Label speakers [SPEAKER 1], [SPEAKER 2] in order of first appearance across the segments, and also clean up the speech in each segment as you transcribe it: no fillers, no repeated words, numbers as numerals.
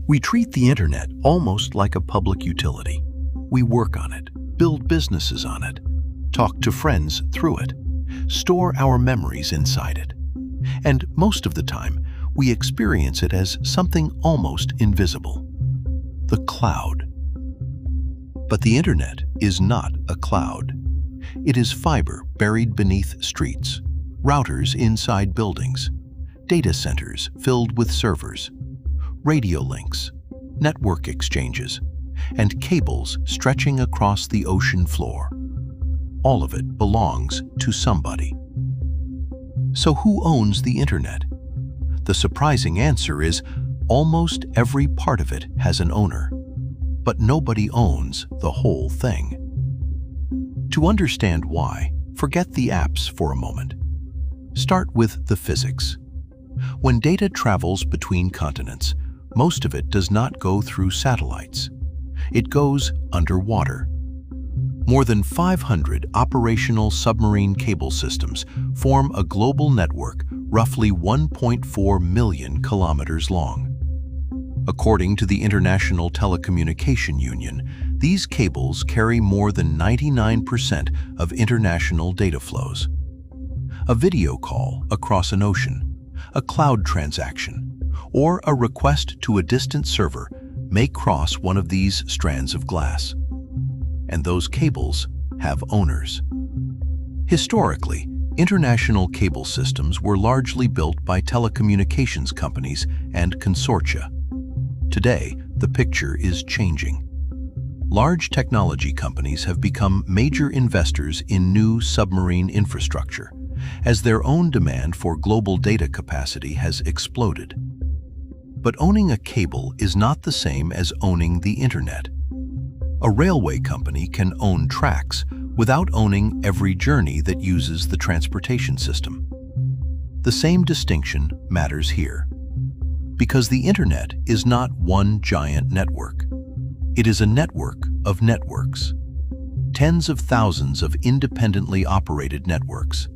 [SPEAKER 1] We treat the internet almost like a public utility. We work on it, build businesses on it, talk to friends through it, store our memories inside it. And most of the time, we experience it as something almost invisible. The cloud. But the internet is not a cloud. It is fiber buried beneath streets, routers inside buildings, data centers filled with servers, radio links, network exchanges, and cables stretching across the ocean floor. All of it belongs to somebody. So who owns the internet? The surprising answer is almost every part of it has an owner, but nobody owns the whole thing. To understand why, forget the apps for a moment. Start with the physics. When data travels between continents, most of it does not go through satellites. It goes underwater. More than 500 operational submarine cable systems form a global network roughly 1.4 million kilometers long. According to the International Telecommunication Union, these cables carry more than 99% of international data flows. A video call across an ocean, a cloud transaction, or a request to a distant server may cross one of these strands of glass. And those cables have owners. Historically, international cable systems were largely built by telecommunications companies and consortia. Today, the picture is changing. Large technology companies have become major investors in new submarine infrastructure, as their own demand for global data capacity has exploded. But owning a cable is not the same as owning the internet. A railway company can own tracks without owning every journey that uses the transportation system. The same distinction matters here. Because the internet is not one giant network. It is a network of networks. Tens of thousands of independently operated networks.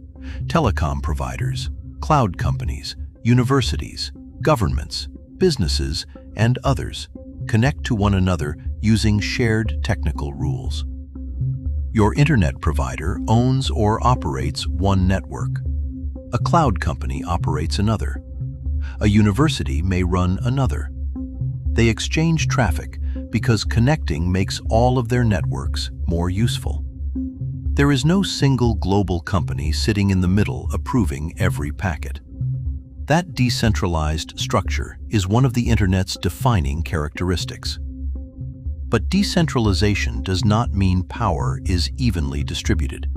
[SPEAKER 1] Telecom providers, cloud companies, universities, governments, businesses, and others connect to one another using shared technical rules. Your internet provider owns or operates one network. A cloud company operates another. A university may run another. They exchange traffic because connecting makes all of their networks more useful. There is no single global company sitting in the middle approving every packet. That decentralized structure is one of the internet's defining characteristics. But decentralization does not mean power is evenly distributed.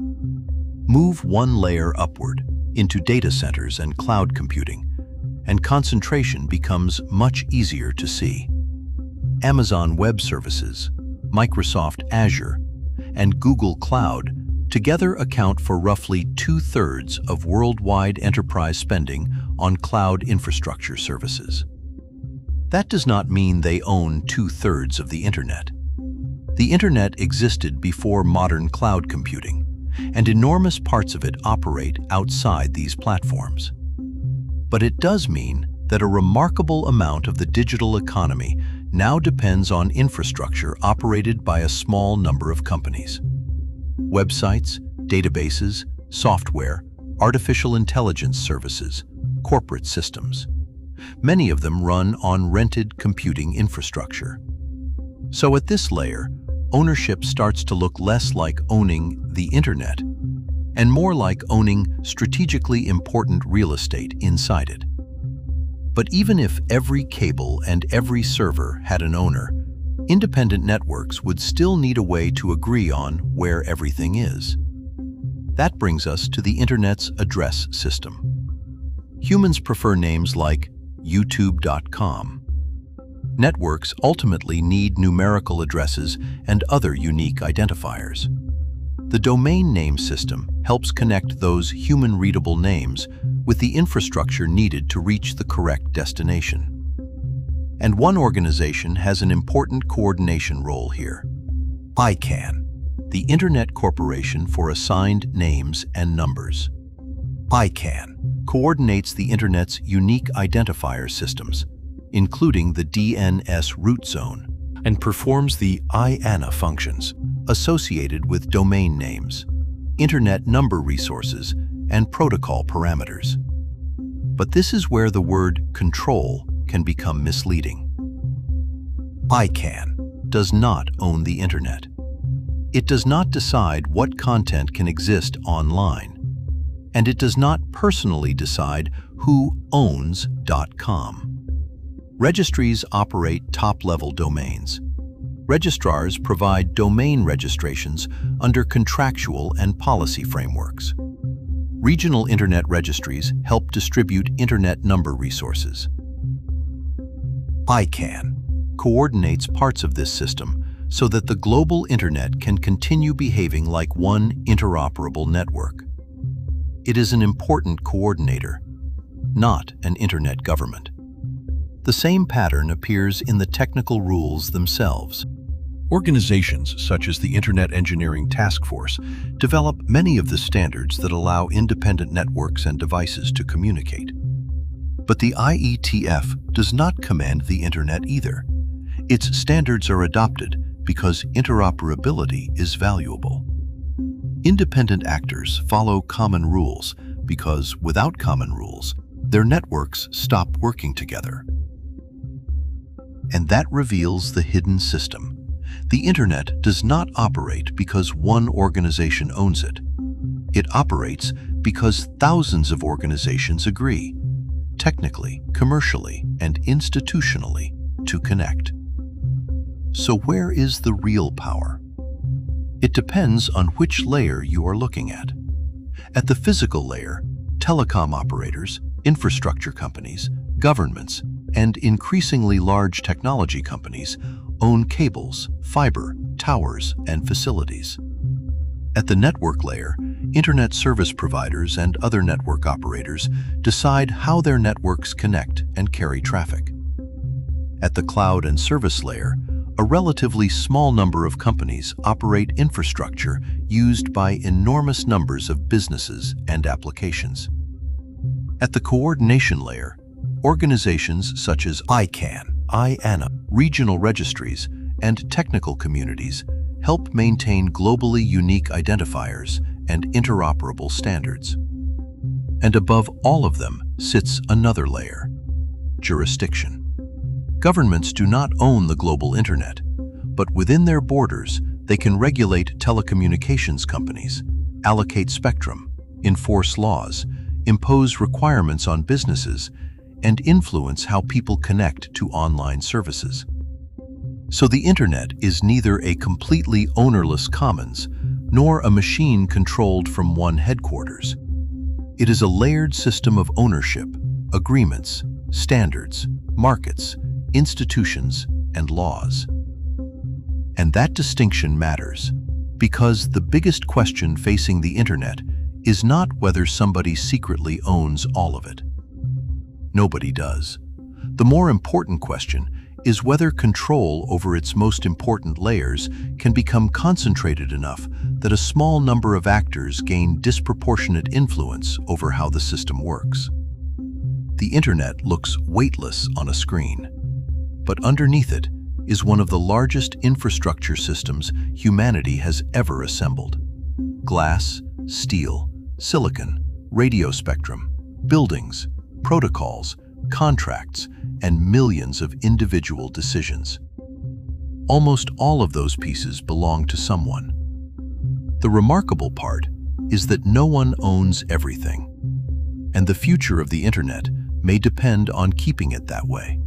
[SPEAKER 1] Move one layer upward into data centers and cloud computing, and concentration becomes much easier to see. Amazon Web Services, Microsoft Azure, and Google Cloud together account for roughly 2/3 of worldwide enterprise spending on cloud infrastructure services. That does not mean they own 2/3 of the internet. The internet existed before modern cloud computing, and enormous parts of it operate outside these platforms. But it does mean that a remarkable amount of the digital economy now depends on infrastructure operated by a small number of companies. Websites, databases, software, artificial intelligence services, corporate systems. Many of them run on rented computing infrastructure. So at this layer, ownership starts to look less like owning the internet and more like owning strategically important real estate inside it. But even if every cable and every server had an owner, independent networks would still need a way to agree on where everything is. That brings us to the internet's address system. Humans prefer names like youtube.com. Networks ultimately need numerical addresses and other unique identifiers. The domain name system helps connect those human-readable names with the infrastructure needed to reach the correct destination. And one organization has an important coordination role here. ICANN, the Internet Corporation for Assigned Names and Numbers. ICANN coordinates the Internet's unique identifier systems, including the DNS root zone, and performs the IANN functions associated with domain names, Internet number resources, and protocol parameters. But this is where the word control can become misleading. ICANN does not own the Internet. It does not decide what content can exist online, and it does not personally decide who owns .com. Registries operate top-level domains. Registrars provide domain registrations under contractual and policy frameworks. Regional Internet registries help distribute Internet number resources. ICANN coordinates parts of this system so that the global Internet can continue behaving like one interoperable network. It is an important coordinator, not an Internet government. The same pattern appears in the technical rules themselves. Organizations such as the Internet Engineering Task Force develop many of the standards that allow independent networks and devices to communicate. But the IETF does not command the Internet either. Its standards are adopted because interoperability is valuable. Independent actors follow common rules because without common rules, their networks stop working together. And that reveals the hidden system. The Internet does not operate because one organization owns it. It operates because thousands of organizations agree, technically, commercially, and institutionally, to connect. So where is the real power? It depends on which layer you are looking at. At the physical layer, telecom operators, infrastructure companies, governments, and increasingly large technology companies own cables, fiber, towers, and facilities. At the network layer, Internet service providers and other network operators decide how their networks connect and carry traffic. At the cloud and service layer, a relatively small number of companies operate infrastructure used by enormous numbers of businesses and applications. At the coordination layer, organizations such as ICANN, IANN, regional registries, and technical communities help maintain globally unique identifiers and interoperable standards. And above all of them sits another layer: jurisdiction. Governments do not own the global Internet, but within their borders, they can regulate telecommunications companies, allocate spectrum, enforce laws, impose requirements on businesses, and influence how people connect to online services. So the Internet is neither a completely ownerless commons, nor a machine controlled from one headquarters. It is a layered system of ownership, agreements, standards, markets, institutions, and laws. And that distinction matters, because the biggest question facing the Internet is not whether somebody secretly owns all of it. Nobody does. The more important question is whether control over its most important layers can become concentrated enough that a small number of actors gain disproportionate influence over how the system works. The Internet looks weightless on a screen, but underneath it is one of the largest infrastructure systems humanity has ever assembled. Glass, steel, silicon, radio spectrum, buildings, protocols, contracts, and millions of individual decisions. Almost all of those pieces belong to someone. The remarkable part is that no one owns everything, and the future of the Internet may depend on keeping it that way.